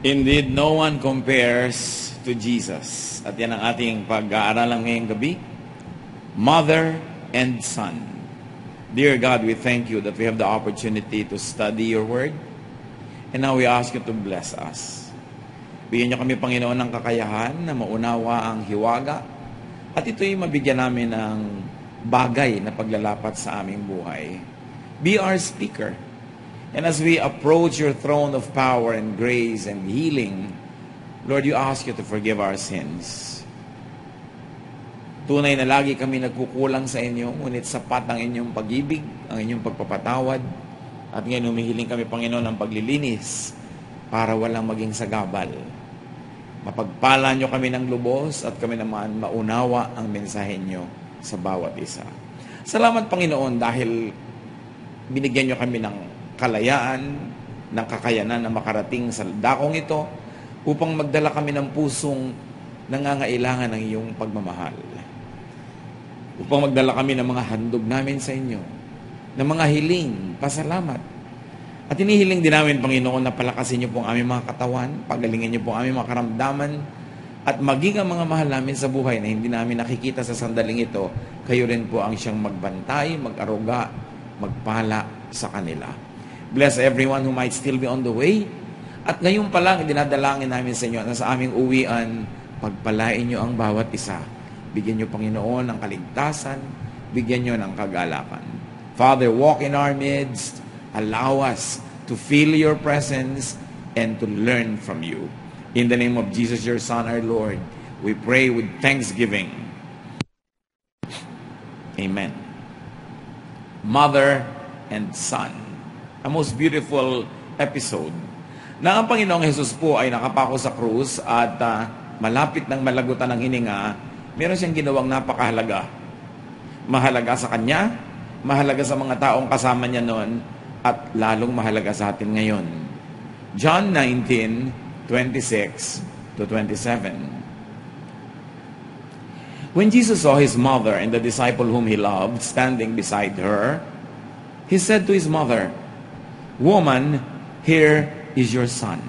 Indeed, no one compares to Jesus. At yan ang ating pag-aaralan ngayong gabi. Mother and Son. Dear God, we thank you that we have the opportunity to study your word. And now we ask you to bless us. Bigyan niyo kami, Panginoon, ng kakayahan na maunawa ang hiwaga. At ito'y mabigyan namin ng bagay na paglalapat sa aming buhay. Be our speaker. And as we approach your throne of power and grace and healing, Lord, you ask you to forgive our sins. Tunay na lagi kami nagkukulang sa inyo, ngunit sapat ang inyong pag-ibig, ang inyong pagpapatawad. At ngayon humihiling kami, Panginoon, ng paglilinis para walang maging sagabal. Mapagpala nyo kami ng lubos at kami naman maunawa ang mensahe nyo sa bawat isa. Salamat, Panginoon, dahil binigyan nyo kami ng kalayaan, ng kakayanan na makarating sa dakong ito upang magdala kami ng pusong nangangailangan ng iyong pagmamahal. Upang magdala kami ng mga handog namin sa inyo, ng mga hiling, pasalamat. At inihiling din namin, Panginoon, na palakasin niyo po ang aming mga katawan, pagalingin niyo po ang aming mga karamdaman, at maging ang mga mahal namin sa buhay na hindi namin nakikita sa sandaling ito, kayo rin po ang siyang magbantay, mag-aruga, magpala sa kanila. Bless everyone who might still be on the way. At ngayon pa lang, dinadalangin namin sa inyo na sa aming uwian, pagpalain nyo ang bawat isa. Bigyan nyo, Panginoon, ng kaligtasan. Bigyan nyo ng kagalakan. Father, walk in our midst. Allow us to feel your presence and to learn from you. In the name of Jesus, your Son, our Lord, we pray with thanksgiving. Amen. Mother and Son. A most beautiful episode na ang Panginoong Jesus po ay nakapako sa krus at malapit ng malagutan ng hininga, meron siyang ginawang napakahalaga. Mahalaga sa Kanya, mahalaga sa mga taong kasama niya noon, at lalong mahalaga sa atin ngayon. John 19:26-27. When Jesus saw his mother and the disciple whom he loved standing beside her, he said to his mother, "Woman, here is your son."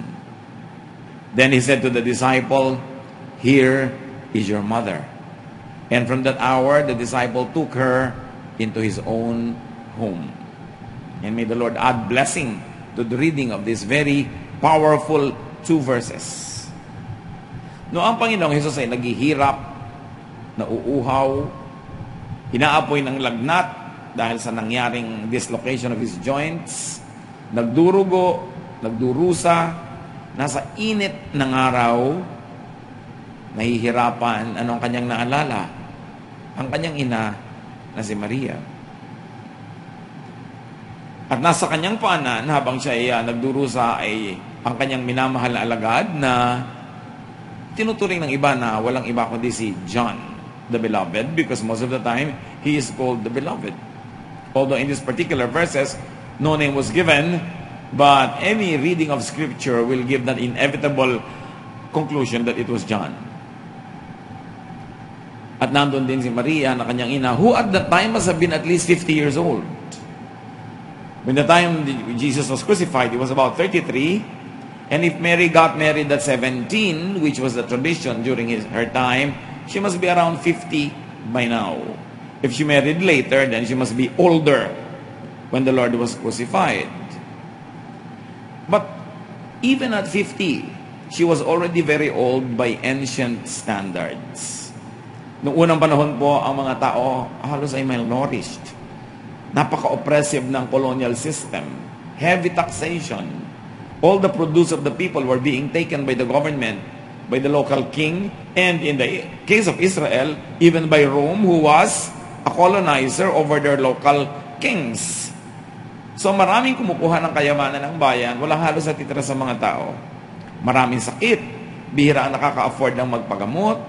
Then he said to the disciple, "Here is your mother." And from that hour, the disciple took her into his own home. And may the Lord add blessing to the reading of these very powerful 2 verses. No, ang Panginoong Jesus ay naghihirap, nauuhaw, inaapoy ng lagnat dahil sa nangyaring dislocation of his joints, nagdurugo, nagdurusa, nasa init ng araw, nahihirapan. Ano ang kanyang naalala? Ang kanyang ina na si Maria. At nasa kanyang paanan, habang siya ay nagdurusa, ay ang kanyang minamahal na alagad na tinuturing ng iba na walang iba kundi si John, the Beloved, because most of the time, he is called the Beloved. Although in these particular verses, no name was given, but any reading of Scripture will give that inevitable conclusion that it was John. At nandun din si Maria na kanyang ina, who at that time must have been at least 50 years old. When the time Jesus was crucified, he was about 33. And if Mary got married at 17, which was the tradition during her time, she must be around 50 by now. If she married later, then she must be older when the Lord was crucified. But even at 50, she was already very old by ancient standards. Noong unang panahon po, ang mga tao halos ay malnourished. Napaka-oppressive ng colonial system. Heavy taxation. All the produce of the people were being taken by the government, by the local king, and in the case of Israel, even by Rome, who was a colonizer over their local kings. So maraming kumukuha ng kayamanan ng bayan, wala halos sa titira sa mga tao. Maraming sakit, bihira ang nakaka-afford ng magpagamot,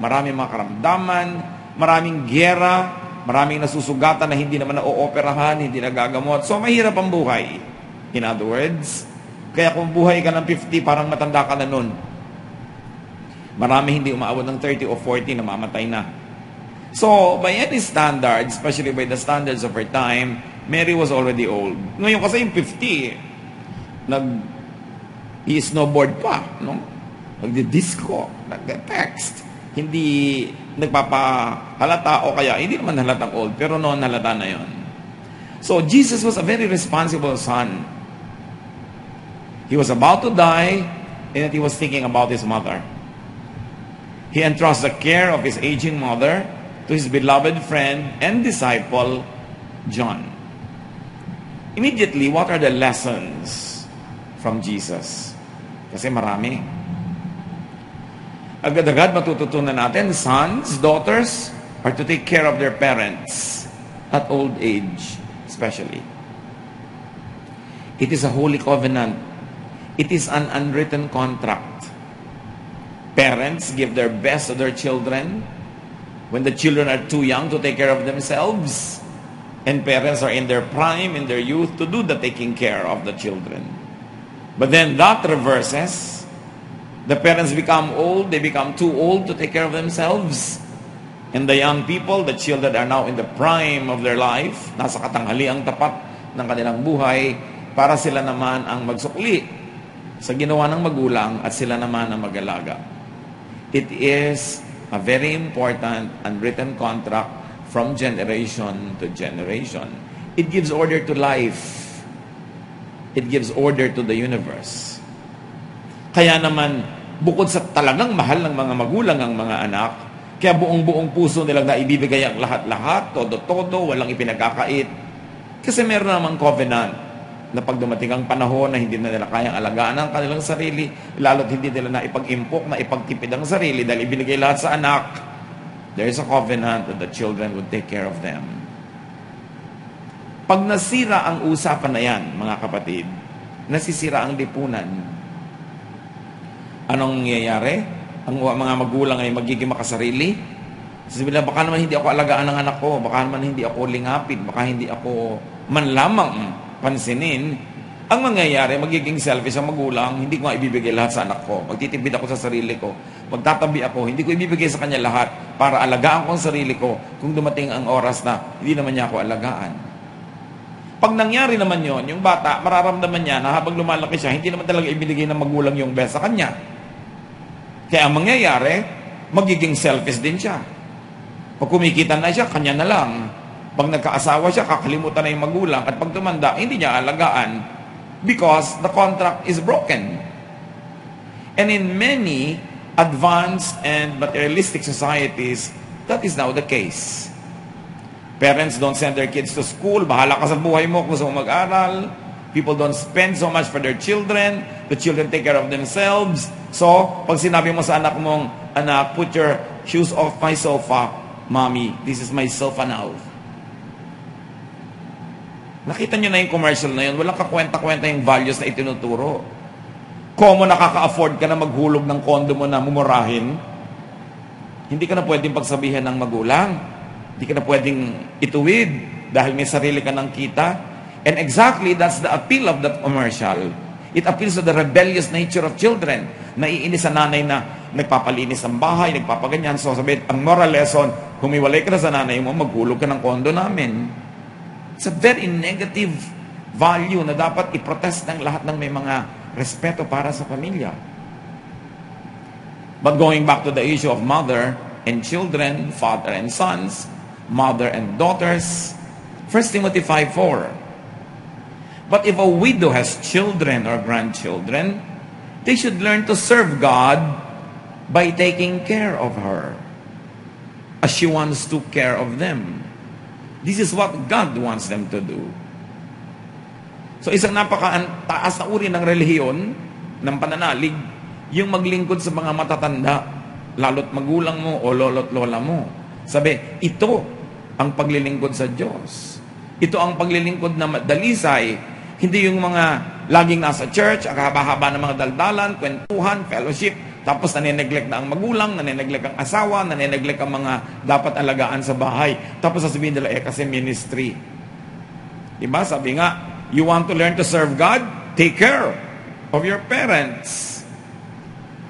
maraming mga karamdaman, maraming giyera, maraming nasusugatan na hindi naman na-ooperahan, hindi nagagamot. So mahirap ang buhay. In other words, kaya kung buhay ka ng 50, parang matanda ka na nun. Marami hindi umaabot ng 30 o 40 na mamatay na. So, by any standards, especially by the standards of her time, Mary was already old. Ngayon kasi yung 50, He snowboard pa, no? Nagdi-disco, nagde-text. Hindi nagpapahalata o kaya hindi naman halatang old, pero noon halata na yon. So Jesus was a very responsible son. He was about to die, and he was thinking about his mother. He entrusts the care of his aging mother to his beloved friend and disciple, John. Immediately, what are the lessons from Jesus? Kasi marami. Agad-agad matututunan natin, sons, daughters, are to take care of their parents at old age, especially. It is a holy covenant. It is an unwritten contract. Parents give their best to their children when the children are too young to take care of themselves, and parents are in their prime, in their youth, to do the taking care of the children. But then that reverses. The parents become old, they become too old to take care of themselves. And the young people, the children, are now in the prime of their life, nasa katanghaliang tapat ng kanilang buhay, para sila naman ang magsukli sa ginawa ng magulang at sila naman ang mag-alaga. It is a very important unwritten contract from generation to generation. It gives order to life. It gives order to the universe. Kaya naman, bukod sa talagang mahal ng mga magulang ang mga anak, kaya buong-buong puso nilang naibibigay ang lahat-lahat, todo-todo, walang ipinagkakait. Kasi meron namang covenant na pag dumating ang panahon na hindi na nila kayang alagaan ang kanilang sarili, lalo't hindi nila na ipag-impok, na ipagtipid ang sarili dahil ibinigay lahat sa anak, there is a covenant that the children would take care of them. Pag nasira ang usapan na yan, mga kapatid, nasisira ang lipunan. Anong nangyayari? Ang mga magulang ay magiging makasarili. Sabihin na, baka naman hindi ako alagaan ng anak ko, baka naman hindi ako lingapin, baka hindi ako man lamang pansinin. Ang mangyayari, magiging selfish ang magulang, hindi ko nga ibibigay lahat sa anak ko. Magtitipid ako sa sarili ko. Magtatabi ako, hindi ko ibibigay sa kanya lahat para alagaan ko ang sarili ko kung dumating ang oras na hindi naman niya ako alagaan. Pag nangyari naman yon, yung bata, mararamdaman niya na habang lumalaki siya, hindi naman talaga ibinigay ng magulang yung best sa kanya. Kaya ang mangyayari, magiging selfish din siya. Pag kumikita na siya, kanya na lang. Pag nagkaasawa siya, kakalimutan na yung magulang. At pag tumanda, hindi niya alagaan because the contract is broken. And in many advanced and materialistic societies, that is now the case. Parents don't send their kids to school. Bahala ka sa buhay mo kung saan mag-aral. People don't spend so much for their children. The children take care of themselves. So, pag sinabi mo sa anak mong, anak, put your shoes off my sofa. Mommy, this is my sofa now. Nakita nyo na yung commercial na yun. Walang kakwenta-kwenta yung values na itinuturo. Kung mo nakaka-afford ka na maghulog ng kondo mo na mumurahin, hindi ka na pwedeng pagsabihan ng magulang. Hindi ka na pwedeng ituwid dahil may sarili ka ng kita. And exactly, that's the appeal of that commercial. It appeals to the rebellious nature of children. Naiinis sa nanay na nagpapalinis ng bahay, nagpapaganyan. So sabi, ang moral lesson, humiwalay ka na sa nanay mo, maghulog ka ng kondo namin. It's a very negative value na dapat i-protest ng lahat ng may mga respeto para sa pamilya. But going back to the issue of mother and children, father and sons, mother and daughters, 1 Timothy 5:4. But if a widow has children or grandchildren, they should learn to serve God by taking care of her, as she once took care of them. This is what God wants them to do. So isang napaka-taas na uri ng relihiyon, ng pananalig, yung maglingkod sa mga matatanda, lalo't magulang mo o lolo't lola mo. Sabi, ito ang paglilingkod sa Diyos. Ito ang paglilingkod na dalisay. Hindi yung mga laging nasa church, ang haba-haba ng mga daldalan, kwentuhan, fellowship, tapos nanineglect na ang magulang, nanineglect ang asawa, nanineglect ang mga dapat alagaan sa bahay. Tapos sasabihin nila, kasi ministry. Diba? Sabi nga, you want to learn to serve God? Take care of your parents.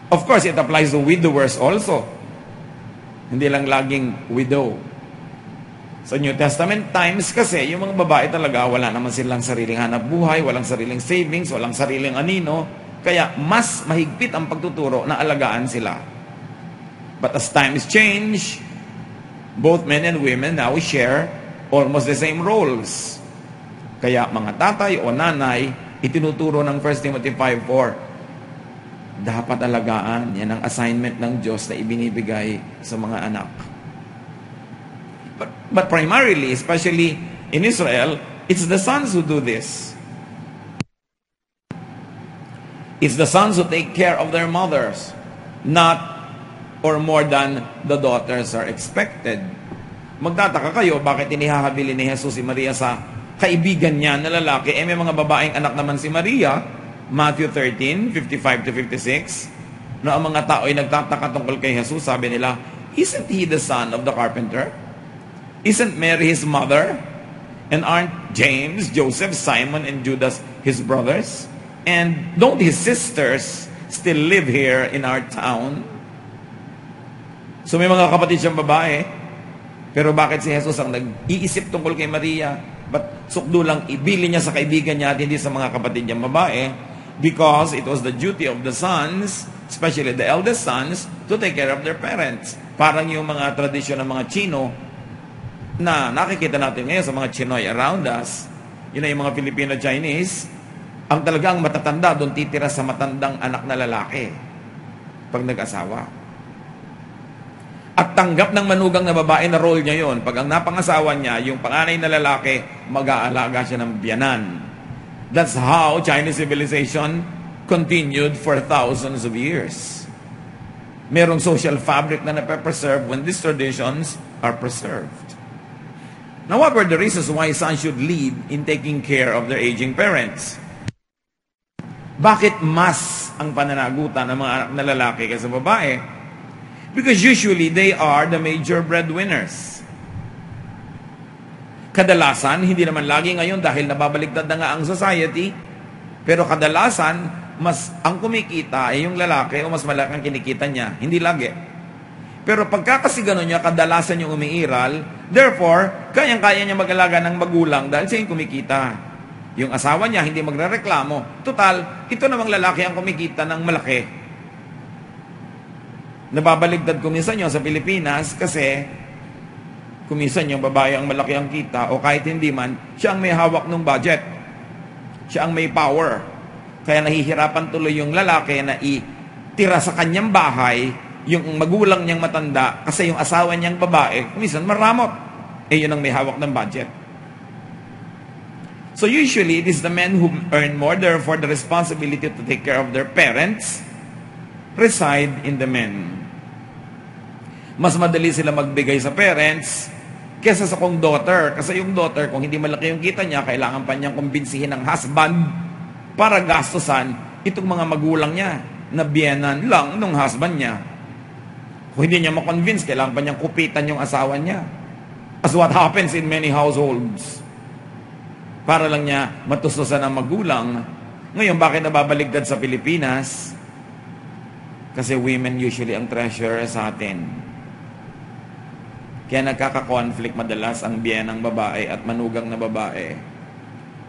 Of course, it applies to widowers also. Hindi lang laging widow. Sa New Testament times kasi, yung mga babae talaga, wala naman silang sariling hanap buhay, walang sariling savings, walang sariling anino. Kaya mas mahigpit ang pagtuturo na alagaan sila. But as times change, both men and women now share almost the same roles. Kaya mga tatay o nanay, itinuturo ng 1 Timothy 5:4, dapat alagaan. Yan ang assignment ng Diyos na ibinibigay sa mga anak. But primarily, especially in Israel, it's the sons who do this. It's the sons who take care of their mothers, not or more than the daughters are expected. Magtataka kayo, bakit inihahabili ni Jesus si Maria sa kaibigan niya na lalaki? May mga babaeng anak naman si Maria, Matthew 13:55-56, na ang mga tao ay nagtataka tungkol kay Jesus. Sabi nila, isn't he the son of the carpenter? Isn't Mary his mother? And aren't James, Joseph, Simon, and Judas his brothers? And don't his sisters still live here in our town? So may mga kapatid siyang babae, pero bakit si Jesus ang nag-iisip tungkol kay Maria? But sukdo lang ibili niya sa kaibigan niya at hindi sa mga kapatid niyang babae? Because it was the duty of the sons, especially the eldest sons, to take care of their parents. Parang yung mga tradisyon ng mga Chino na nakikita natin ngayon sa mga Chinoy around us, yun na yung mga Filipino-Chinese, ang talagang matatanda doon titira sa matandang anak na lalaki pag nag-asawa. At tanggap ng manugang na babae na role niya yon. Pag ang napangasawa niya, yung panganay na lalaki, mag-aalaga siya ng biyanan. That's how Chinese civilization continued for thousands of years. Merong social fabric na nape-preserve when these traditions are preserved. Now, what were the reasons why sons should lead in taking care of their aging parents? Bakit mas ang pananagutan ng mga anak na lalaki kaysa babae? Because usually they are the major breadwinners. Kadalasan, hindi naman lagi ngayon dahil nababaligtad na nga ang society, pero kadalasan, mas ang kumikita ay yung lalaki o mas malaki ang kinikita niya. Hindi lagi. Pero pagka kasi gano'n niya, kadalasan yung umiiral, therefore, kayang-kaya niya mag-alaga ng magulang dahil siya yung kumikita. Yung asawa niya hindi magrereklamo. Total, ito namang lalaki ang kumikita ng malaki. Nababaligtad kuminsan yun sa Pilipinas kasi kuminsan yung babae ang malaki ang kita o kahit hindi man, siya ang may hawak ng budget. Siya ang may power. Kaya nahihirapan tuloy yung lalaki na itira sa kanyang bahay yung magulang niyang matanda kasi yung asawa niyang babae, kuminsan maramot. Yun ang may hawak ng budget. So usually, it is the men who earn more, therefore the responsibility to take care of their parents reside in the men. Mas madali sila magbigay sa parents kesa sa kung daughter. Kasi yung daughter, kung hindi malaki yung kita niya, kailangan pa niyang kumbinsihin ng husband para gastusan itong mga magulang niya na biyenan lang ng husband niya. Kung hindi niya makonvince, kailangan pa niyang kupitan yung asawa niya. As what happens in many households. Para lang niya matustusan ang magulang. Ngayon, bakit nababaligtad sa Pilipinas? Kasi women usually ang treasurer sa atin. Kaya nagkaka-conflict madalas ang biyenang babae at manugang na babae.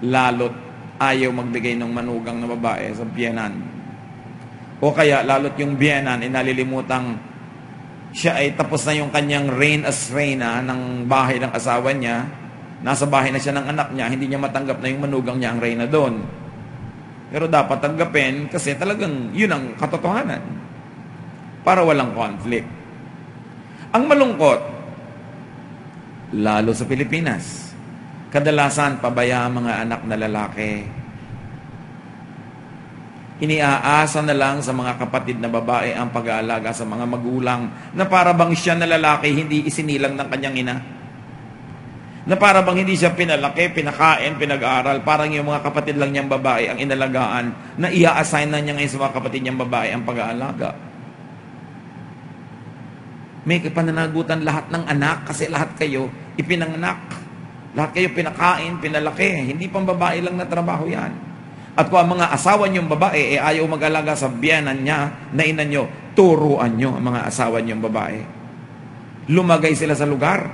Lalo't ayaw magbigay ng manugang na babae sa biyenan. O kaya lalo't yung biyenan ay nalilimutang siya ay tapos na yung kanyang reign as reyna ng bahay ng asawa niya. Nasa bahay na siya ng anak niya, hindi niya matanggap na yung manugang niya ang reyna doon. Pero dapat tanggapin kasi talagang yun ang katotohanan. Para walang conflict. Ang malungkot, lalo sa Pilipinas, kadalasan pabaya ang mga anak na lalaki. Iniaasa na lang sa mga kapatid na babae ang pag-aalaga sa mga magulang na para bang siya na lalaki hindi isinilang ng kanyang ina. Na para bang hindi siya pinalaki, pinakain, pinag-aaral, parang yung mga kapatid lang niyang babae ang inalagaan na i-assign na niya ngayon sa mga kapatid niyang babae ang pag-aalaga. May pananagutan lahat ng anak kasi lahat kayo ipinanganak. Lahat kayo pinakain, pinalaki. Hindi pang babae lang na trabaho yan. At kung ang mga asawa niyong babae ayaw mag-alaga sa biyanan niya, na ina niyo, turuan niyo ang mga asawa niyong babae. Lumagay sila sa lugar.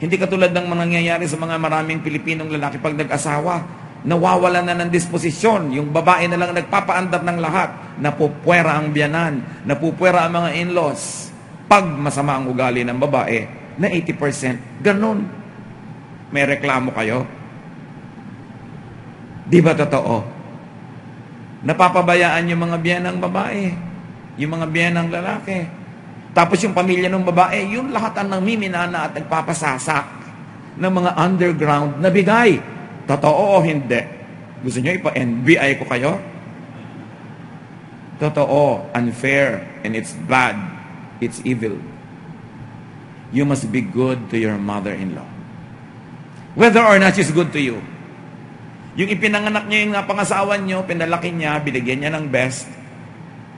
Hindi katulad ng mga nangyayari sa mga maraming Pilipinong lalaki pag nag-asawa. Nawawala na ng disposisyon. Yung babae na lang nagpapaandar ng lahat. Napupwera ang biyanan. Napupwera ang mga in-laws. Pag masama ang ugali ng babae, na 80%, ganun. May reklamo kayo? Di ba totoo? Napapabayaan yung mga biyanang babae. Yung mga biyanang lalaki. Tapos yung pamilya ng babae, yung lahat ang namiminana at nagpapasasak ng mga underground na bigay. Totoo o hindi? Gusto nyo ipa-NBI ko kayo? Totoo, unfair, and it's bad. It's evil. You must be good to your mother-in-law. Whether or not she's good to you. Yung ipinanganak niya yung pangasawa niyo, pinalaki niya, binigyan niya ng best,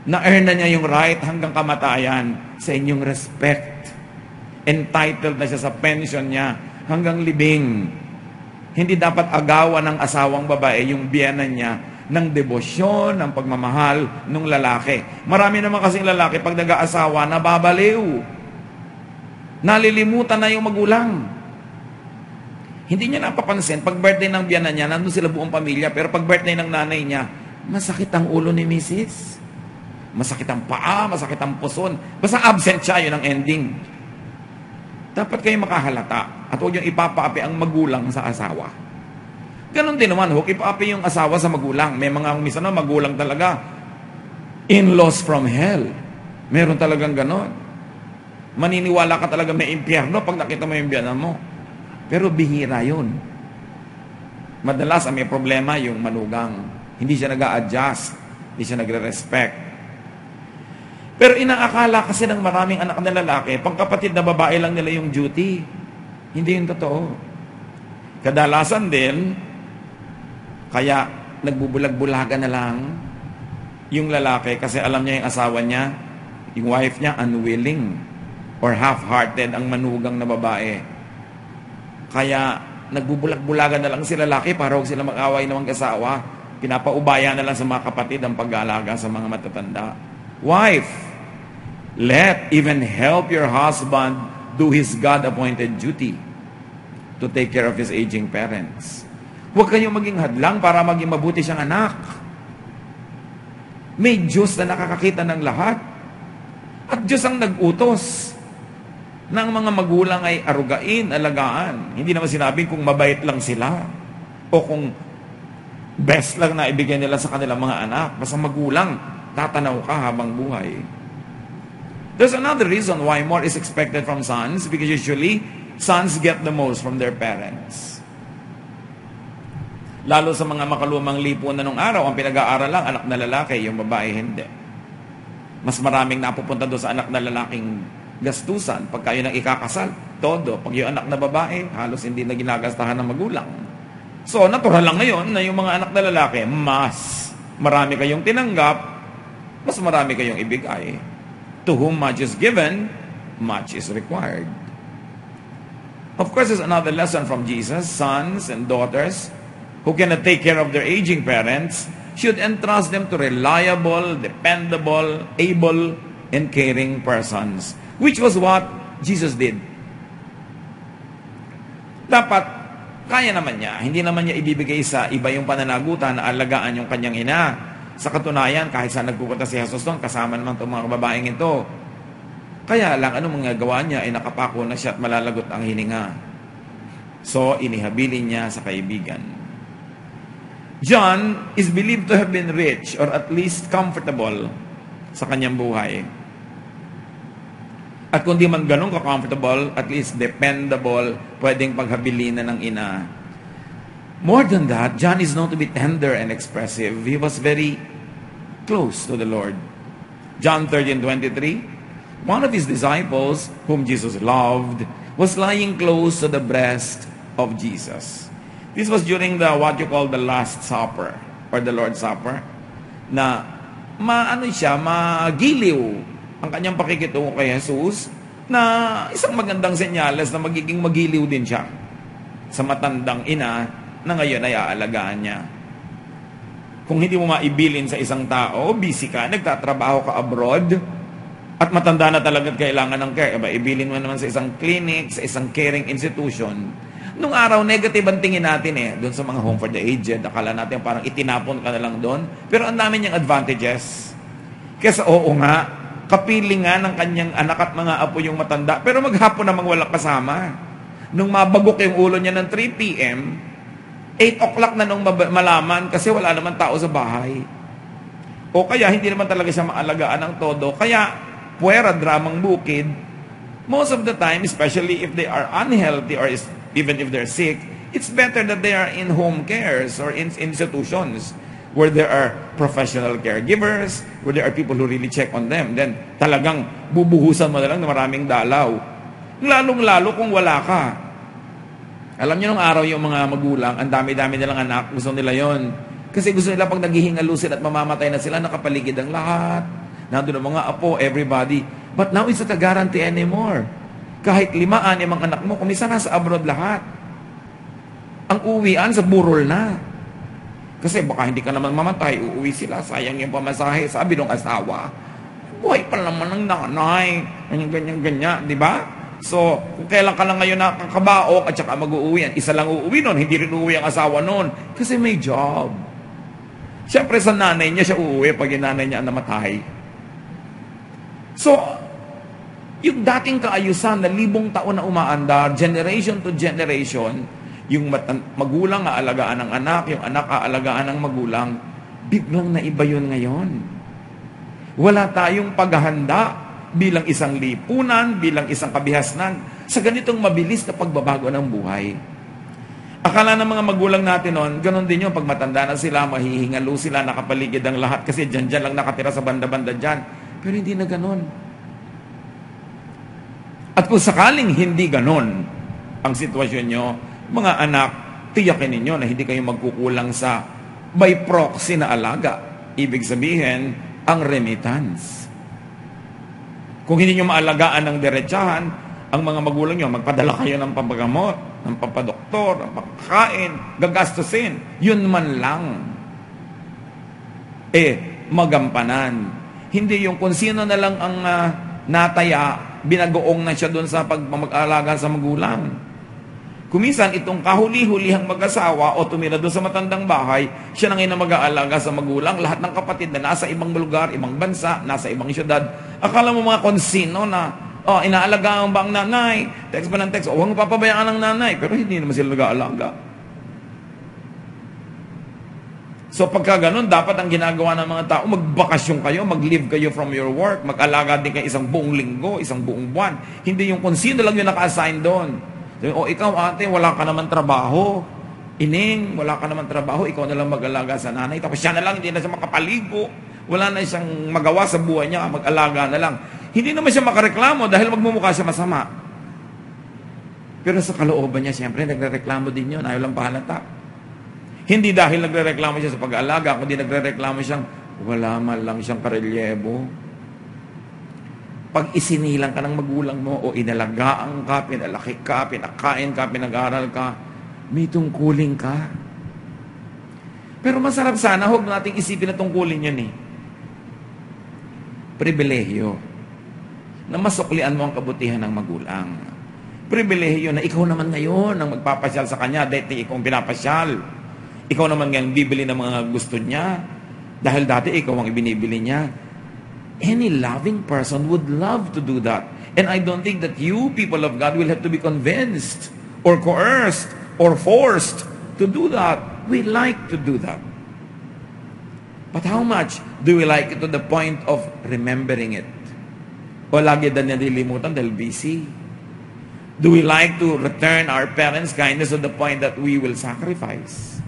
na-earn na niya yung right hanggang kamatayan sa inyong respect. Entitled na siya sa pension niya hanggang libing. Hindi dapat agawan ng asawang babae yung biyenan niya ng debosyon, ng pagmamahal ng lalaki. Marami naman kasing lalaki pag nag-aasawa, nababaliw. Nalilimutan na yung magulang. Hindi niya napapansin, pag birthday ng biyanan niya, nandun sila buong pamilya, pero pag birthday ng nanay niya, masakit ang ulo ni Mrs. Masakit ang paa, masakit ang puson. Basta absent siya, yun ang ending. Dapat kayo makahalata at huwag yung ipapaapi ang magulang sa asawa. Ganon din naman, huwag ipaapi yung asawa sa magulang. May mga minsan na magulang talaga, in-laws from hell. Meron talagang ganon. Maniniwala ka talaga may impyerno pag nakita mo yung biyanan mo. Pero bihira yun. Madalas ang may problema yung manugang. Hindi siya nag-a-adjust. Hindi siya nagre-respect. Pero inaakala kasi ng maraming anak na lalaki, pangkapatid na babae lang nila yung duty. Hindi yun totoo. Kadalasan din, kaya nagbubulag-bulagan na lang yung lalaki kasi alam niya yung asawa niya, yung wife niya, unwilling or half-hearted ang manugang na babae. Kaya nagbubulag-bulagan na lang sila lalaki para huwag sila mag-away ng mga asawa. Pinapaubaya na lang sa mga kapatid ang pag-aalaga sa mga matatanda. Wife, let even help your husband do his God-appointed duty to take care of his aging parents. Huwag kayong maging hadlang para maging mabuti siyang anak. May Diyos na nakakakita ng lahat. At Diyos ang nag-utos ng mga magulang ay arugain, alagaan. Hindi naman sinabing kung mabait lang sila o kung best lang na ibigay nila sa kanilang mga anak. Basta magulang, tatanaw ka habang buhay. There's another reason why more is expected from sons, because usually, sons get the most from their parents. Lalo sa mga makalumang lipunan ng araw, ang pinag-aaral lang, anak na lalaki, yung babae hindi. Mas maraming napupunta doon sa anak na lalaking gastusan. Pag kayo nang ikakasal, todo. Pag yung anak na babae, halos hindi na ginagastahan ng magulang. So, natural lang ngayon na yung mga anak na lalaki, mas marami kayong tinanggap, mas marami kayong ibigay. To whom much is given, much is required. Of course, there's another lesson from Jesus. Sons and daughters who cannot take care of their aging parents should entrust them to reliable, dependable, able, and caring persons. Which was what Jesus did. Dapat, kaya naman niya. Hindi naman niya ibibigay sa iba yung pananagutan na alagaan yung kanyang ina. Sa katunayan, kahit saan nagpupunta si Jesus doon, kasama naman itong mga babaeng ito. Kaya lang, anong mga gawa niya, ay nakapako na siya at malalagot ang hininga. So, inihabilin niya sa kaibigan. John is believed to have been rich or at least comfortable sa kanyang buhay. At kung di man ganun ka-comfortable, at least dependable, pwedeng paghabilinan ng ina. More than that, John is known to be tender and expressive. He was very close to the Lord. John 13:23, one of his disciples, whom Jesus loved, was lying close to the breast of Jesus. This was during what you call the Last Supper, or the Lord's Supper, na magiliw ang kanyang pakikitungo kay Jesus, na isang magandang senyales na magiging magiliw din siya sa matandang ina na ngayon ay aalagaan niya. Kung hindi mo maibilin sa isang tao, busy ka, nagtatrabaho ka abroad, at matanda na talaga at kailangan ng care, ibilin mo naman sa isang clinic, sa isang caring institution, Nung araw, negative ang tingin natin doon sa mga home for the aged. Akala natin parang itinapon ka na lang doon. Pero ang dami niyang advantages. Kesa oo nga, kapiling nga ng kanyang anak at mga apo yung matanda. Pero maghapon namang walang kasama. Nung mabagok yung ulo niya ng 3 p.m., 8 o'clock na nung malaman kasi wala naman tao sa bahay. O kaya hindi naman talaga siya maalagaan ng todo. Kaya, puwera, dramang bukid, most of the time, especially if they are unhealthy or even if they're sick, it's better that they are in home cares or in institutions where there are professional caregivers, where there are people who really check on them. Then talagang bubuhusan mo na lang na maraming dalaw. Lalong-lalo kung wala ka. Alam niyo nung araw yung mga magulang, ang dami-dami nilang anak, gusto nila yon. Kasi gusto nila pag naghihingalo sila at mamamatay na sila, nakapaligid ang lahat. Nandun ang mga apo, everybody. But now it's not a guarantee anymore. Kahit 5, 6 ang anak mo, kung isa nasa abroad lahat. Ang uwian sa burol na. Kasi baka hindi ka naman mamatay, uuwi sila, sayang yung pamasahe. Sabi ng asawa, buhay pa naman ng nanay, ganyan-ganyan, di ba? So, kung kailan ka lang ngayon nakakabaok at saka mag-uuwi, isa lang uuwi nun, hindi rin uuwi ang asawa nun. Kasi may job. Siyempre sa nanay niya siya uuwi pag yung nanay niya namatay. So, yung dating kaayusan na 1,000 taon na umaandar, generation to generation, yung magulang aalagaan ng anak, yung anak aalagaan ng magulang, biglang naiba yun ngayon. Wala tayong paghahanda bilang isang lipunan, bilang isang kabihasnan, sa ganitong mabilis na pagbabago ng buhay. Akala ng mga magulang natin noon, ganon din yung pag matanda na sila, mahihingalo sila, nakapaligid ang lahat, kasi dyan lang nakatira sa banda-banda dyan. Pero hindi na ganon. At kung sakaling hindi ganon ang sitwasyon nyo, mga anak, tiyakin ninyo na hindi kayo magkukulang sa by proxy na alaga. Ibig sabihin, ang remittance. Kung hindi nyo maalagaan ng diretsahan, ang mga magulang nyo, magpadala kayo ng pampagamot, ng pampadoktor, ng pagkain, gagastusin. Yun man lang. Magampanan. Hindi yung kung sino na lang ang nataya, binagoong na siya doon sa pag-alaga sa magulang. Kuminsan, itong kahuli-hulihang mag-asawa o tumira doon sa matandang bahay, siya na ngayon na mag-aalaga sa magulang. Lahat ng kapatid na nasa ibang lugar, ibang bansa, nasa ibang syudad. Akala mo mga konsino na, inaalagaan ba ang nanay? Text ba ng text? Huwag mo papabayaan ng nanay. Pero hindi naman sila nag-aalaga. So pagka ganun, dapat ang ginagawa ng mga tao, magbakasyon kayo, mag-leave kayo from your work, mag-alaga din kayo isang buong linggo, isang buong buwan. Hindi yung kung sino lang yung naka-assign doon. Ikaw ate, wala ka naman trabaho. Ining, wala ka naman trabaho, ikaw na lang mag-alaga sa nanay. Tapos siya na lang, hindi na siya makapaligo. Wala na siyang magawa sa buhay niya, mag-alaga na lang. Hindi naman siya makareklamo dahil magmumukha siya masama. Pero sa kalooban niya, siyempre, nagre-reklamo din yun, ayaw lang pahalata. Hindi dahil nagre-reklamo siya sa pag-aalaga, kundi nagre-reklamo siyang wala man lang siyang karelyebo. Pag isinilang ka ng magulang mo o inalagaan ka, pinalaki ka, pinakain ka, pinag-aral ka, may tungkulin ka. Pero masarap sana, huwag nating isipin na tungkulin yun Pribilehyo na masuklian mo ang kabutihan ng magulang. Pribilehyo na ikaw naman ngayon ang magpapasyal sa kanya dahil ikaw ang pinapasyal. Ikaw naman ngayon bibili ng mga gusto niya dahil dati ikaw ang ibinibili niya. Any loving person would love to do that. And I don't think that you, people of God, will have to be convinced or coerced or forced to do that. We like to do that. But how much do we like it to the point of remembering it? O lagi na nililimutan dahil busy? Do we like to return our parents' kindness to the point that we will sacrifice?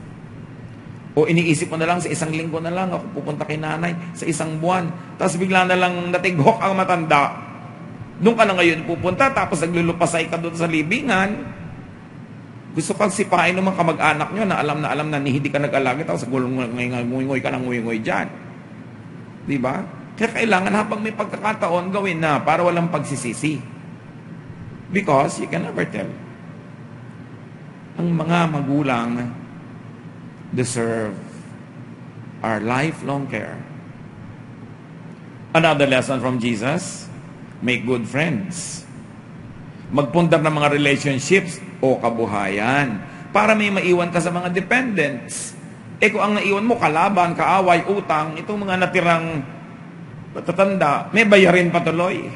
O iniisip mo na lang, sa isang linggo na lang, ako pupunta kay nanay, sa isang buwan. Tapos bigla na lang natighok ang matanda. Doon ka na ngayon pupunta, tapos naglulupasay ka doon sa libingan. Gusto kang sipain naman kamag-anak nyo na alam na hindi ka nag-alaga, tapos nguy-nguy ka ng nguy-nguy dyan. Diba? Kaya kailangan habang may pagkakataon, gawin na para walang pagsisisi. Because you can never tell. Ang mga magulang deserve our lifelong care. Another lesson from Jesus, make good friends. magpundar ng mga relationships o kabuhayan para may maiwan ka sa mga dependents. Kung ang naiwan mo, kalaban, kaaway, utang, itong mga natirang matatanda, may bayarin patuloy.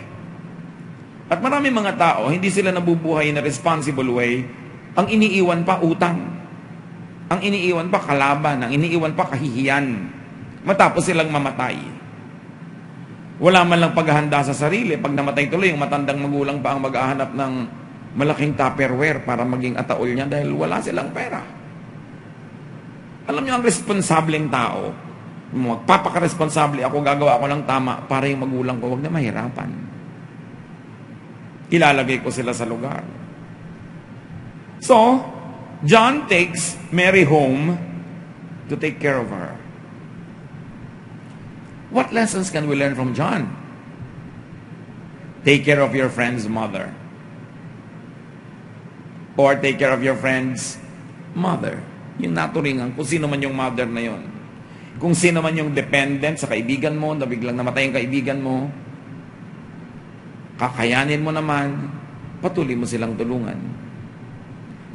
At marami mga tao, hindi sila nabubuhay in a responsible way. Ang iniiwan pa, utang. Ang iniiwan pa, kalaban. Ang iniiwan pa, kahihiyan. Matapos silang mamatay. Wala man lang paghahanda sa sarili. Pag namatay tuloy, yung matandang magulang pa ang maghahanap ng malaking tupperware para maging ataol niya dahil wala silang pera. Alam niyo, ang responsableng tao, magpapakaresponsable ako, gagawa ako ng tama para yung magulang ko, huwag na mahirapan. Ilalagay ko sila sa lugar. So, John takes Mary home to take care of her. What lessons can we learn from John? Take care of your friend's mother. Or take care of your friend's mother. Yung naturingan, kung sino man yung mother na yon. Kung sino man yung dependent sa kaibigan mo, na biglang namatay yung kaibigan mo, kakayanin mo naman, patuloy mo silang tulungan.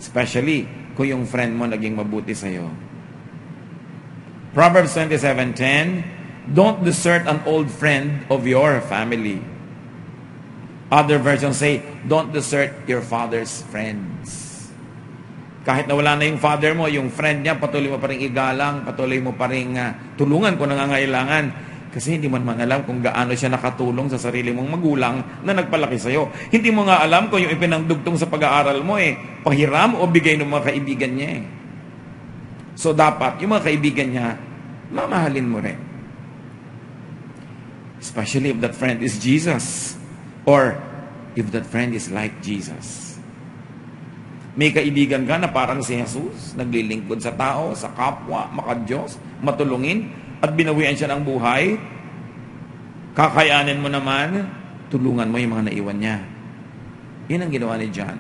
Especially, kung yung friend mo naging mabuti sa'yo. Proverbs 27:10, don't desert an old friend of your family. Other versions say, don't desert your father's friends. Kahit na wala na yung father mo, yung friend niya, patuloy mo pa rin igalang, patuloy mo pa rin tulungan kung nangangailangan. Kasi hindi mo naman alam kung gaano siya nakatulong sa sarili mong magulang na nagpalaki sa'yo. Hindi mo nga alam kung yung ipinangdugtong sa pag-aaral mo pahiram o bigay ng mga kaibigan niya So dapat, yung mga kaibigan niya, mamahalin mo rin. Especially if that friend is Jesus. Or if that friend is like Jesus. May kaibigan ka na parang si Jesus, naglilingkod sa tao, sa kapwa, makadiyos, matulungin, at binawian siya ng buhay, kakayanin mo naman, tulungan mo yung mga naiwan niya. Yan ang ginawa ni John.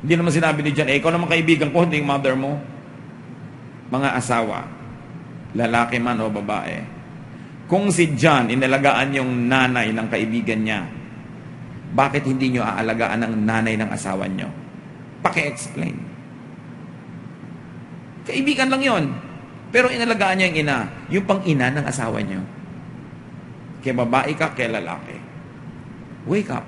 Hindi naman sinabi ni John, ikaw naman kaibigan ko, hindi yung mother mo. Mga asawa, lalaki man o babae. Kung si John, inalagaan yung nanay ng kaibigan niya, bakit hindi nyo aalagaan ang nanay ng asawa nyo? Paki-explain. Kaibigan lang yon. Pero inalagaan niya yung ina, yung pang-ina ng asawa niyo. Kaya babae ka, kaya lalaki. Wake up.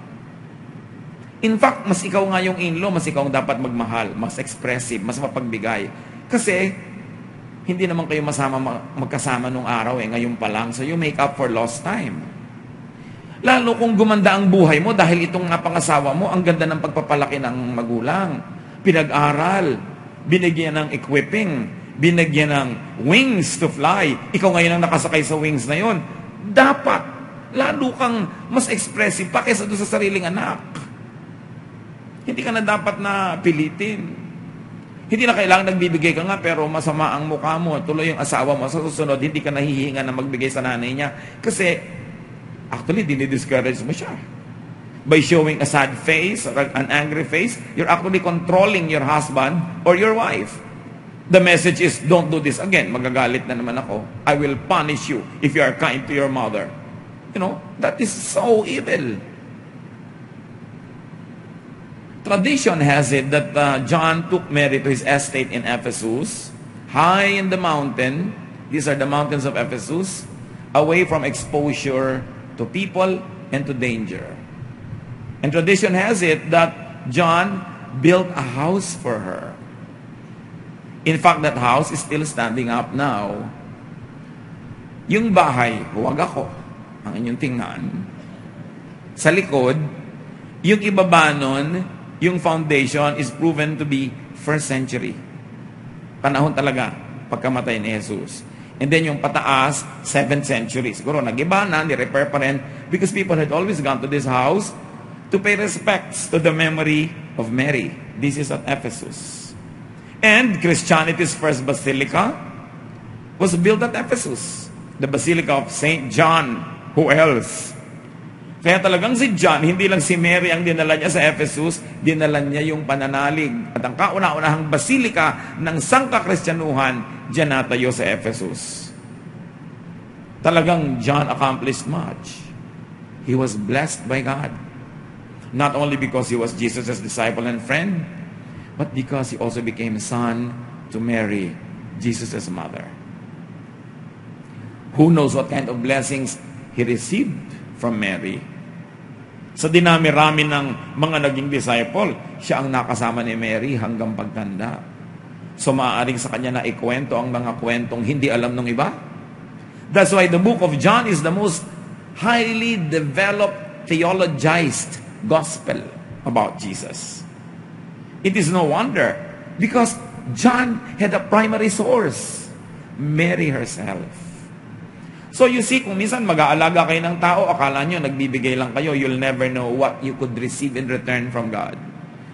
In fact, mas ikaw nga yung in-law, mas ikaw ang dapat magmahal, mas expressive, mas mapagbigay. Kasi, hindi naman kayo magkasama nung araw ngayon pa lang. So you make up for lost time. Lalo kung gumanda ang buhay mo dahil itong napangasawa mo, ang ganda ng pagpapalaki ng magulang. Pinag-aral, binigyan ng equipping, binigyan ng wings to fly. Ikaw ngayon ang nakasakay sa wings na yon. Dapat, lalo kang mas expressive pa kaysa doon sa sariling anak. Hindi ka na dapat na pilitin. Hindi na kailangan nagbibigay ka nga pero masama ang mukha mo. Tuloy yung asawa mo. Sa susunod, hindi ka nahihinga na magbigay sa nanay niya. Kasi, actually, dinidiscourage mo siya. By showing a sad face or an angry face, you're actually controlling your husband or your wife. The message is, don't do this again. Magagalit na naman ako. I will punish you if you are kind to your mother. You know, that is so evil. Tradition has it that John took Mary to his estate in Ephesus, high in the mountain. These are the mountains of Ephesus, away from exposure to people and to danger. And tradition has it that John built a house for her. In fact, that house is still standing up now. Yung bahay, huwag ako, ang inyong tingnan. Sa likod, yung ibaba nun, yung foundation is proven to be 1st century. Panahon talaga, pagkamatay ni Jesus. And then yung pataas, 7th century. Siguro nag-iba na, ni-repair pa rin, because people had always gone to this house to pay respects to the memory of Mary. This is at Ephesus. And Christianity's first basilica was built at Ephesus. The Basilica of St. John. Who else? Kaya talagang si John, hindi lang si Mary ang dinala niya sa Ephesus, dinala niya yung pananalig. At ang kauna-unahang basilika ng sangkakristyanuhan, diyan natayo sa Ephesus. Talagang John accomplished much. He was blessed by God. Not only because he was Jesus' disciple and friend, but because he also became son to Mary, Jesus' mother. Who knows what kind of blessings he received from Mary? Sa dinami-rami ng mga naging disciple, siya ang nakasama ni Mary hanggang pagtanda. So maaaring sa kanya na ikwento ang mga kwentong hindi alam ng iba. That's why the book of John is the most highly developed, theologized gospel about Jesus. It is no wonder because John had a primary source, Mary herself. So you see, kung minsan mag-aalaga kayo ng tao, akala nyo nagbibigay lang kayo, you'll never know what you could receive in return from God.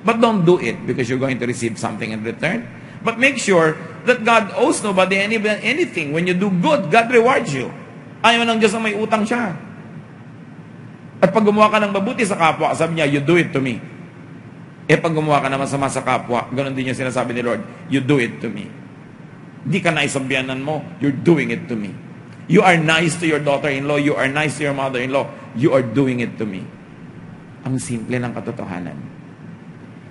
But don't do it because you're going to receive something in return. But make sure that God owes nobody anything. When you do good, God rewards you. Ayaw ng Diyos na may utang siya. At pag gumawa ka ng mabuti sa kapwa, sabi niya, you do it to me. Pag gumawa ka na masama sa kapwa, ganun din yung sinasabi ni Lord, you do it to me. Di ka naisabyanan mo, you're doing it to me. You are nice to your daughter-in-law, you are nice to your mother-in-law, you are doing it to me. Ang simple ng katotohanan.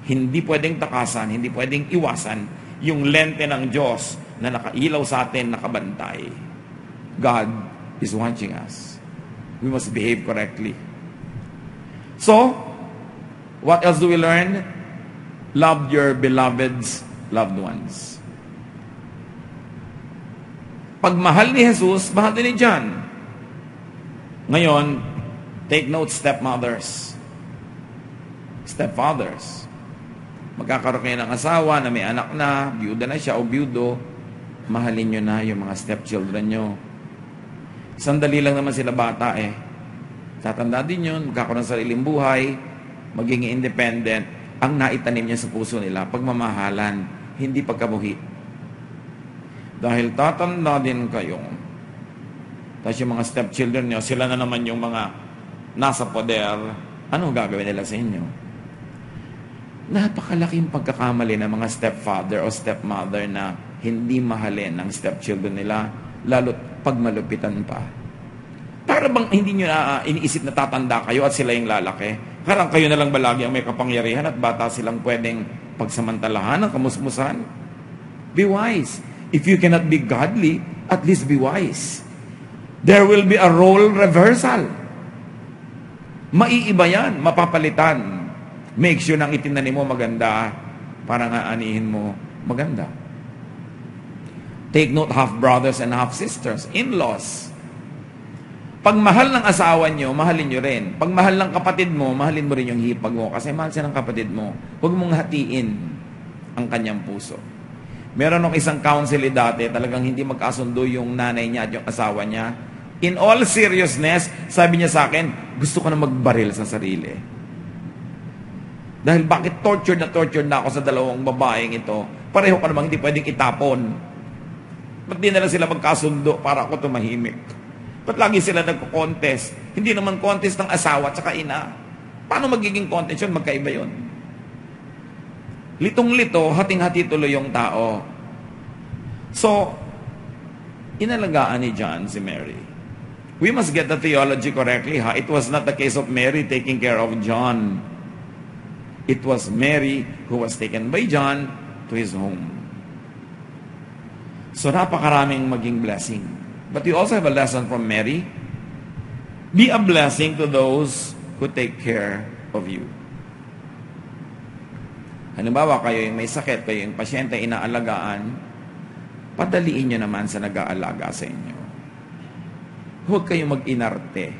Hindi pwedeng takasan, hindi pwedeng iwasan yung lente ng Diyos na nakailaw sa atin, nakabantay. God is watching us. We must behave correctly. So, what else do we learn? Love your beloved's loved ones. Pag mahal ni Jesus, mahal din ni John. Ngayon, take note, stepmothers. Stepfathers. Magkakaroon kayo ng asawa na may anak na, biyuda na siya o biyudo, mahalin nyo na yung mga stepchildren nyo. Sandali lang naman sila bata Tatanda din yun, magkakaroon ng sariling buhay, maging independent. Ang naitanim niya sa puso nila, pagmamahalan, hindi pagkabuhi. Dahil tatanda din kayo, tapos yung mga stepchildren nyo, sila na naman yung mga nasa poder, anong gagawin nila sa inyo? Napakalaking pagkakamali ng mga stepfather o stepmother na hindi mahalin ang stepchildren nila, lalo't pagmalupitan pa. Para bang hindi nyo na iniisip na tatanda kayo at sila yung lalaki? Parang kayo na lang ba lagi ang may kapangyarihan at bata silang pwedeng pagsamantalahan, kamusmusan? Be wise. If you cannot be godly, at least be wise. There will be a role reversal. Maiiba yan, mapapalitan. Make sure nang itinanim mo maganda para nga anihin mo maganda. Take note, half-brothers and half-sisters, in-laws. Pag mahal ng asawa nyo, mahalin nyo rin. Pag mahal ng kapatid mo, mahalin mo rin yung hipag mo. Kasi mahal siya ng kapatid mo. Huwag mong hatiin ang kanyang puso. Meron ng isang counselor dati, talagang hindi magkasundo yung nanay niya at yung asawa niya. In all seriousness, sabi niya sa akin, gusto ko na magbaril sa sarili. Dahil bakit tortured na ako sa dalawang babaeng ito, pareho ka namang hindi pwedeng itapon. Ba't di na lang sila magkasundo para ako tumahimik? Ba't lagi sila nagko-contest? Hindi naman contest ng asawa at saka ina. Paano magiging contest yun? Magkaiba yun. Litong-lito, hating-hati tuloy yung tao. So, inalagaan ni John si Mary. We must get the theology correctly, ha? It was not the case of Mary taking care of John. It was Mary who was taken by John to his home. So, napakaraming maging blessing. But you also have a lesson from Mary. Be a blessing to those who take care of you. Halimbawa, kayo yung may sakit, kayo yung pasyente inaalagaan, padaliin nyo naman sa nag-aalaga sa inyo. Huwag kayong mag-inarte.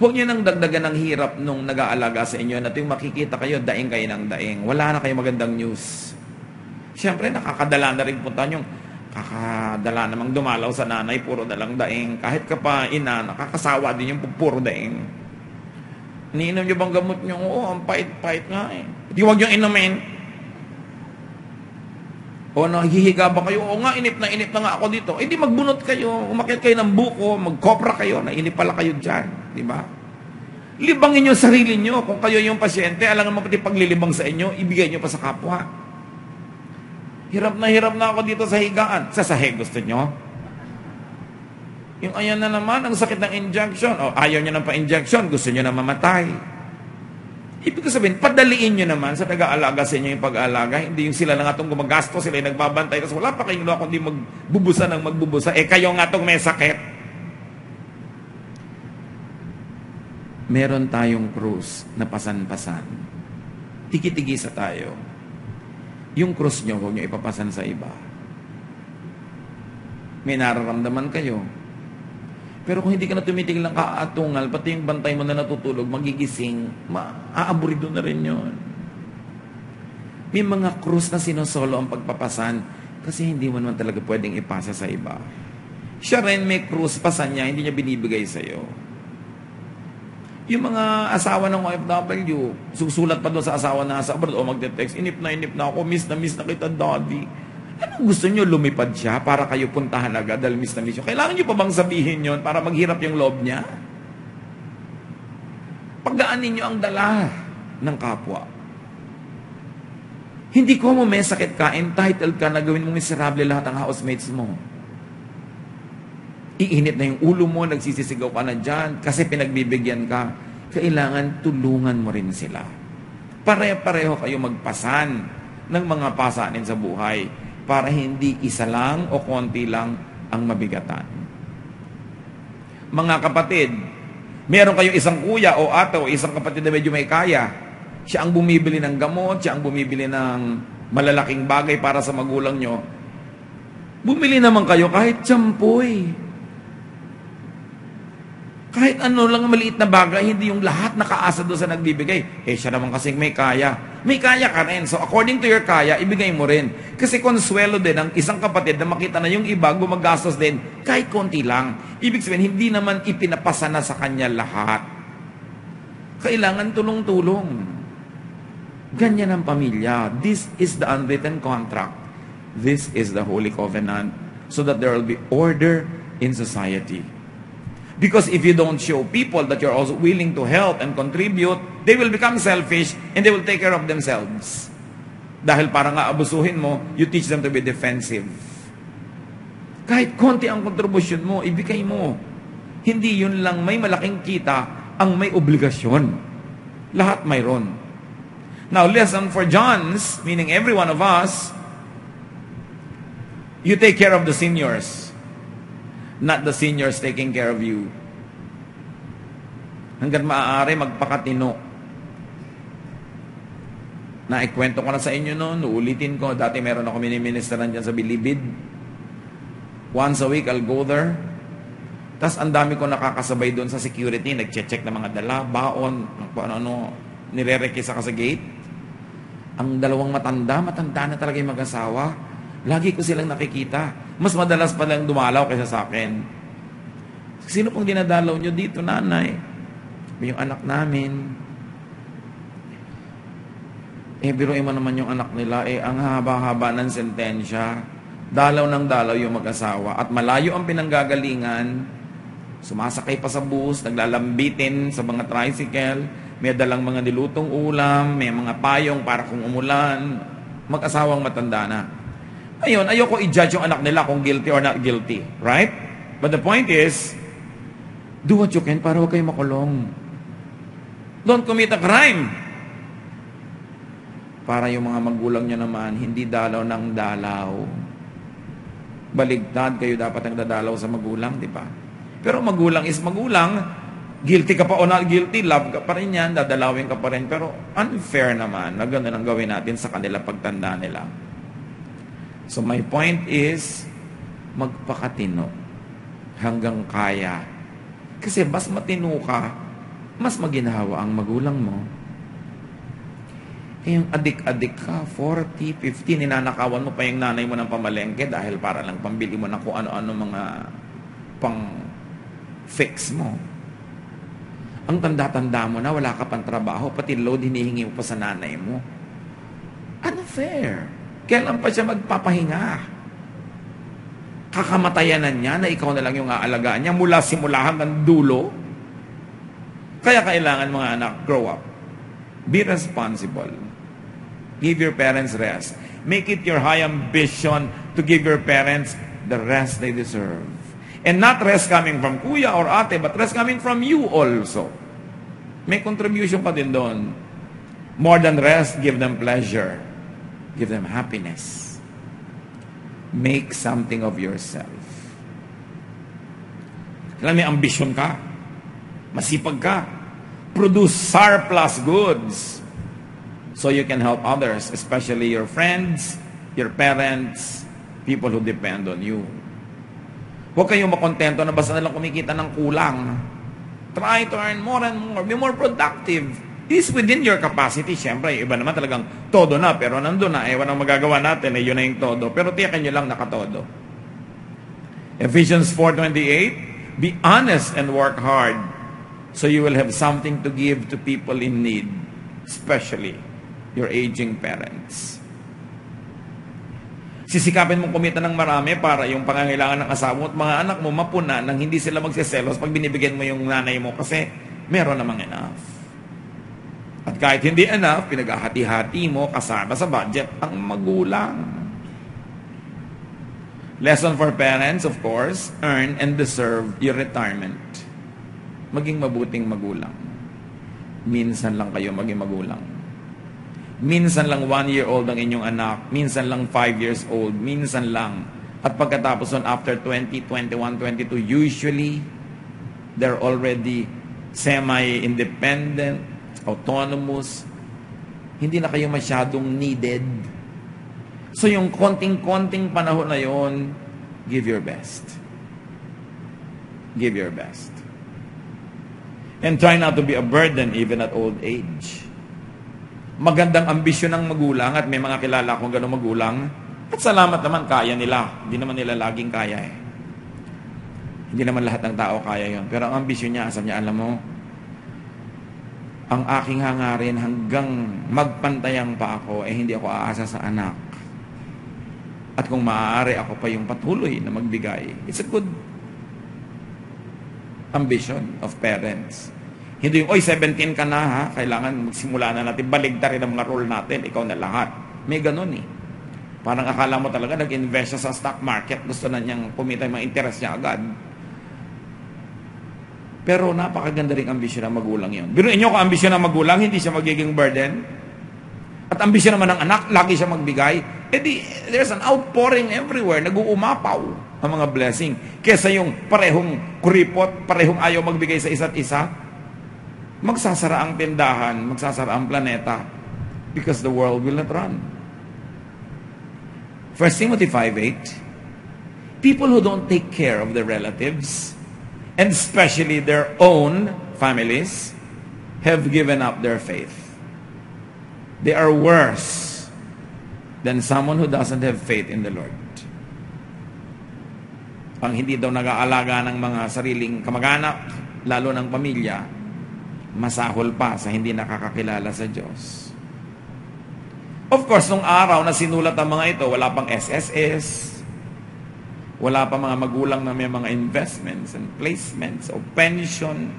Huwag nyo nang dagdagan ng hirap nung nag-aalaga sa inyo na tuwing makikita kayo, daing kayo ng daing. Wala na kayo magandang news. Siyempre, nakakadala na rin punta nyo. Kakadala namang dumalaw sa nanay, puro dalang daing. Kahit ka pa ina, nakakasawa din yung puro daing. Iniinom nyo bang gamot nyo? Oo, ang pait-pait nga Di huwag yung inumin. O nahihiga ba kayo? Oo nga, inip na nga ako dito. Di magbunot kayo, umakyat kayo ng buko, magkopra kayo, nainip pala kayo dyan. Di ba? Libangin nyo sarili nyo. Kung kayo yung pasyente, alam naman pati paglilibang sa inyo, ibigay nyo pa sa kapwa. Hirap na ako dito sa higaan. Sa sahig gusto nyo? Yung ayan na naman, ang sakit ng injection. O ayaw nyo ng pa-injection, gusto nyo na mamatay. Ibig sabihin, padaliin nyo naman sa nag-aalaga sa inyo yung pag-aalaga. Hindi yung sila na nga itong gumagasto, sila yung nagbabantay, tapos wala pa kayong ginawa kundi magbubusa ng magbubusa. Kayo nga itong may sakit. Meron tayong krus na pasan-pasan. Tiki-tigisa tayo. Yung krus nyo, huwag nyo ipapasan sa iba. May nararamdaman kayo. Pero kung hindi ka na tumitigil ng kaatungal, pati yung bantay mo na natutulog, magigising, aaburido na rin yun. May mga krus na sinosolo ang pagpapasan kasi hindi mo naman talaga pwedeng ipasa sa iba. Siya rin may krus, pasan niya, hindi niya binibigay sa'yo. Yung mga asawa ng OFW, susulat pa doon sa asawa na sa abroad, o magte-text, inip na ako, miss na kita, daddy. Anong gusto nyo? Lumipad siya para kayo puntahan agad dahil miss na miss nyo? Kailangan nyo pa bang sabihin yon para maghirap yung loob niya? Pagdaanin nyo ang dala ng kapwa. Hindi ko mo may sakit ka, entitled ka na gawin mong miserable lahat ng housemates mo. Iinit na yung ulo mo, nagsisisigaw ka na dyan kasi pinagbibigyan ka. Kailangan tulungan mo rin sila. Pare-pareho kayo magpasan ng mga pasanin sa buhay para hindi isa lang o konti lang ang mabigatan. Mga kapatid, meron kayong isang kuya o ate o isang kapatid na medyo may kaya. Siya ang bumibili ng gamot, siya ang bumibili ng malalaking bagay para sa magulang nyo. Bumili naman kayo kahit tsampoy. Kahit ano lang maliit na bagay, hindi yung lahat nakaasa doon sa nagbibigay. Siya naman kasing may kaya. May kaya ka rin. So according to your kaya, ibigay mo rin. Kasi konsuelo din ang isang kapatid na makita na yung iba gumagastos din kahit konti lang. Ibig sabihin, hindi naman ipinapasa na sa kanya lahat. Kailangan tulong-tulong. Ganyan ang pamilya. This is the unwritten contract. This is the Holy Covenant. So that there will be order in society. Because if you don't show people that you're also willing to help and contribute, they will become selfish and they will take care of themselves. Dahil para nga abusuhin mo, you teach them to be defensive. Kahit konti ang kontribusyon mo, ibigay mo. Hindi yun lang may malaking kita ang may obligasyon. Lahat mayroon. Now, lesson for Johns, meaning every one of us, you take care of the seniors. Not the seniors taking care of you. Hanggang maaari, magpakatino. Naikwento ko na sa inyo noon, uulitin ko. Dati meron ako miniministeran dyan sa Bilibid. Once a week, I'll go there. Tapos ang dami ko nakakasabay doon sa security. Nag-check ng mga dala, baon, ano, nire-rekisa ka sa gate. Ang dalawang matanda na talaga yung mag-asawa. Lagi ko silang nakikita. Mas madalas pa lang dumalaw kaysa sa akin. Sino pong dinadalaw nyo dito, nanay? Yung anak namin. Biruin mo naman yung anak nila. Ang haba-haba ng sentensya. Dalaw ng dalaw yung mag-asawa. At malayo ang pinanggagalingan. Sumasakay pa sa bus, naglalambitin sa mga tricycle. May dalang mga nilutong ulam. May mga payong para kung umulan. Mag-asawang matanda na. Ayun, ayoko i-judge yung anak nila kung guilty or not guilty. Right? But the point is, do what you can para huwag kayo makulong. Don't commit a crime. Para yung mga magulang nyo naman, hindi dalaw ng dalaw. Baligtad kayo dapat ang dadalaw sa magulang, di ba? Pero magulang is magulang. Guilty ka pa o not guilty, love ka pa rin yan, dadalawin ka pa rin. Pero unfair naman na ganun ang gawin natin sa kanila pagtanda nila. So my point is, magpakatino hanggang kaya. Kasi mas matino ka, mas maginhawa ang magulang mo. Yung adik-adik ka, 40, 50, ninanakawan mo pa yung nanay mo ng pamalengke dahil para lang pambili mo na kung ano-ano mga pang-fix mo. Ang tanda-tanda mo na, wala ka pang trabaho, pati load hinihingi mo pa sa nanay mo. Unfair. Kailan pa siya magpapahinga? Kakamatayan na niya na ikaw na lang yung aalagaan niya mula simula hanggang dulo? Kaya kailangan mga anak, grow up. Be responsible. Give your parents rest. Make it your high ambition to give your parents the rest they deserve. And not rest coming from kuya or ate, but rest coming from you also. May contribution pa din doon. More than rest, give them pleasure. Give them happiness. Make something of yourself. Kailangan may ambisyon ka. Masipag ka. Produce surplus goods so you can help others, especially your friends, your parents, people who depend on you. Huwag kayong makontento na basta nalang kumikita ng kulang. Try to earn more and more. Be more productive. It is within your capacity. Siyempre, iba naman talagang todo na, pero nandun na. Walang magagawa natin, yun na yung todo. Pero tiyakin nyo lang nakatodo. Ephesians 4:28, be honest and work hard so you will have something to give to people in need, especially your aging parents. Sisikapin mong kumita ng marami para yung pangangailangan ng asawa mo at mga anak mo mapuna nang hindi sila magsiselos pag binibigyan mo yung nanay mo kasi meron namang enough. At kahit hindi enough, pinaghahati-hati mo kasama sa budget ang magulang. Lesson for parents, of course, earn and deserve your retirement. Maging mabuting magulang. Minsan lang kayo maging magulang. Minsan lang 1-year-old ang inyong anak. Minsan lang 5 years old. Minsan lang. At pagkatapos nun, after 20, 21, 22, usually, they're already semi-independent, autonomous. Hindi na kayo masyadong needed. So yung konting-konting panahon na yon, give your best. Give your best. And try not to be a burden even at old age. Magandang ambisyon ng magulang at may mga kilala akong gano'ng magulang. At salamat naman, kaya nila. Hindi naman nila laging kaya eh. Hindi naman lahat ng tao kaya yon. Pero ang ambisyon niya, sabi niya, alam mo, ang aking hangarin hanggang magpantayang pa ako, hindi ako aasa sa anak. At kung maaari, ako pa yung patuloy na magbigay. It's a good ambition of parents. Hindi yung, 17 ka na ha, kailangan magsimula na natin, baligtarin ang mga role natin, ikaw na lahat. May ganun eh. Parang akala mo talaga, nag-invest siya sa stock market, gusto na niyang kumita yung mga interest niya agad. Pero napakaganda rin ambisyon ng magulang yun. Biruin niyo kung ambisyon ng magulang, hindi siya magiging burden. At ambisyon naman ng anak, lagi siya magbigay. There's an outpouring everywhere, nag-uumapaw ang mga blessing. Kesa yung parehong kuripot, parehong ayaw magbigay sa isa't isa, magsasara ang tindahan, magsasara ang planeta because the world will not run. 1 Timothy 5:8, people who don't take care of their relatives and especially their own families have given up their faith. They are worse than someone who doesn't have faith in the Lord. Ang hindi daw nag-aalaga ng mga sariling kamag-anak, lalo ng pamilya, masahol pa sa hindi nakakakilala sa Diyos. Of course, nung araw na sinulat ang mga ito, wala pang SSS, wala pa mga magulang na may mga investments and placements o pension,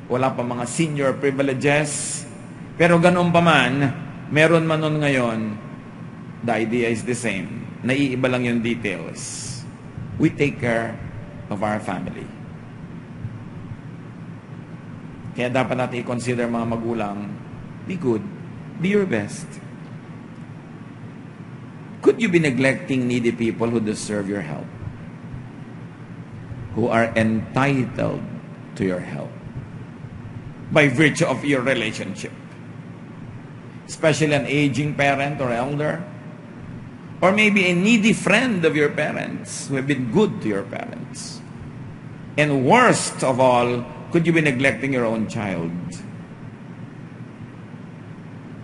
wala pa mga senior privileges. Pero ganun pa man, meron man nun ngayon, the idea is the same. Naiiba lang yung details. We take care of our family. Kaya dapat natin i-consider mga magulang, be good, be your best. Could you be neglecting needy people who deserve your help? Who are entitled to your help by virtue of your relationship? Especially an aging parent or elder, or maybe a needy friend of your parents who have been good to your parents. And worst of all, could you be neglecting your own child?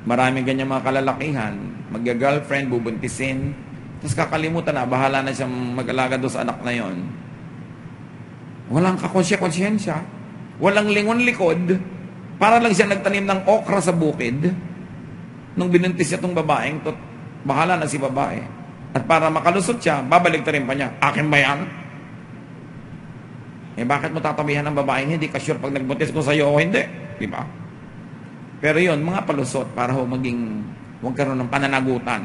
Maraming ganyan mga kalalakihan, mag-girlfriend, bubuntisin, tapos kakalimutan na, bahala na siyang mag-alaga doon sa anak na yon. Walang kakonsya-konsyensya, walang lingon likod, para lang siya nagtanim ng okra sa bukid. Nung binuntis niya itong babaeng, bahala na si babae. At para makalusot siya, babalik ta rin pa niya, akin ba yan? Bakit mo tatabihan ng babaeng hindi ka sure pag nagbuntis ko sa'yo o hindi? Diba? Pero yun, mga palusot para huwag karoon ng pananagutan.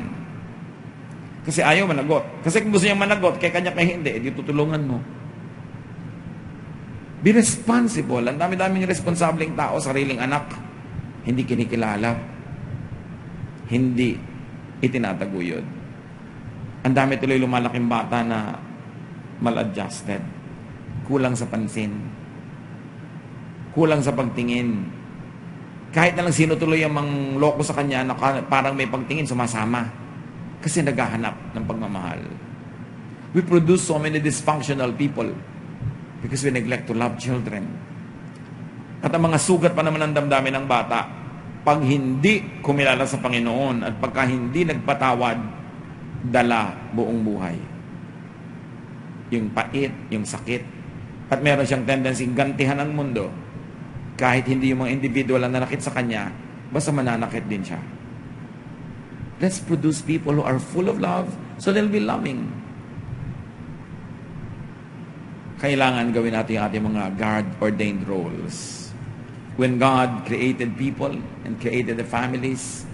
Kasi ayaw managot. Kasi kung gusto niya managot, kaya kanya kaya hindi, di tutulungan mo. Be responsible. Ang dami-daming responsableng tao, sariling anak, hindi kinikilala. hindi itinataguyod. Ang dami tuloy lumalaking bata na maladjusted, kulang sa pansin, kulang sa pagtingin. Kahit na lang sino tuloy ang mangloko sa kanya na parang may pagtingin, sumasama. Kasi naghahanap ng pagmamahal. We produce so many dysfunctional people because we neglect to love children. At ang mga sugat pa naman ng damdamin ng bata, pag hindi kumilala sa Panginoon at pagka hindi nagpatawad, dala buong buhay. Yung pait, yung sakit. At meron siyang tendency gantihan ang mundo. Kahit hindi yung mga individual ang nanakit sa kanya, basta mananakit din siya. Let's produce people who are full of love so they'll be loving. Kailangan gawin natin yung ating mga God-ordained roles. When God created people and created the families,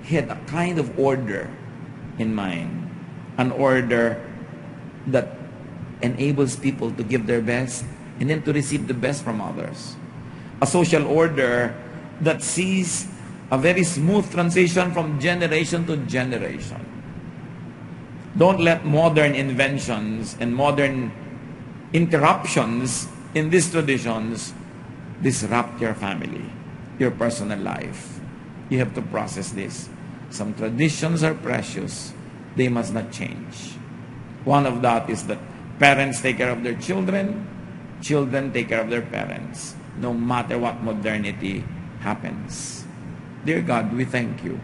He had a kind of order in mind. An order that enables people to give their best and then to receive the best from others. A social order that sees a very smooth transition from generation to generation. Don't let modern inventions and modern interruptions in these traditions disrupt your family, your personal life. You have to process this. Some traditions are precious. They must not change. One of that is that parents take care of their children, children take care of their parents, no matter what modernity happens. Dear God, we thank you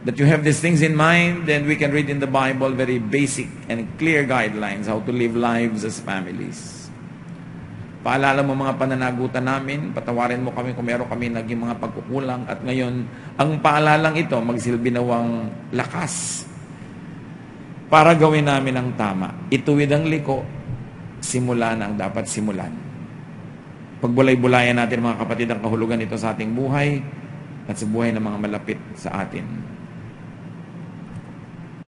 that you have these things in mind, and we can read in the Bible very basic and clear guidelines how to live lives as families. Paalala mo mga pananagutan namin, patawarin mo kami kung meron kami naging mga pagkukulang, at ngayon, ang paalalang ito magsilbi nawang lakas para gawin namin ang tama. Ituwid ang liko, simulan ang dapat simulan. Pagbulay-bulayan natin mga kapatid ang kahulugan ito sa ating buhay at sa buhay ng mga malapit sa atin.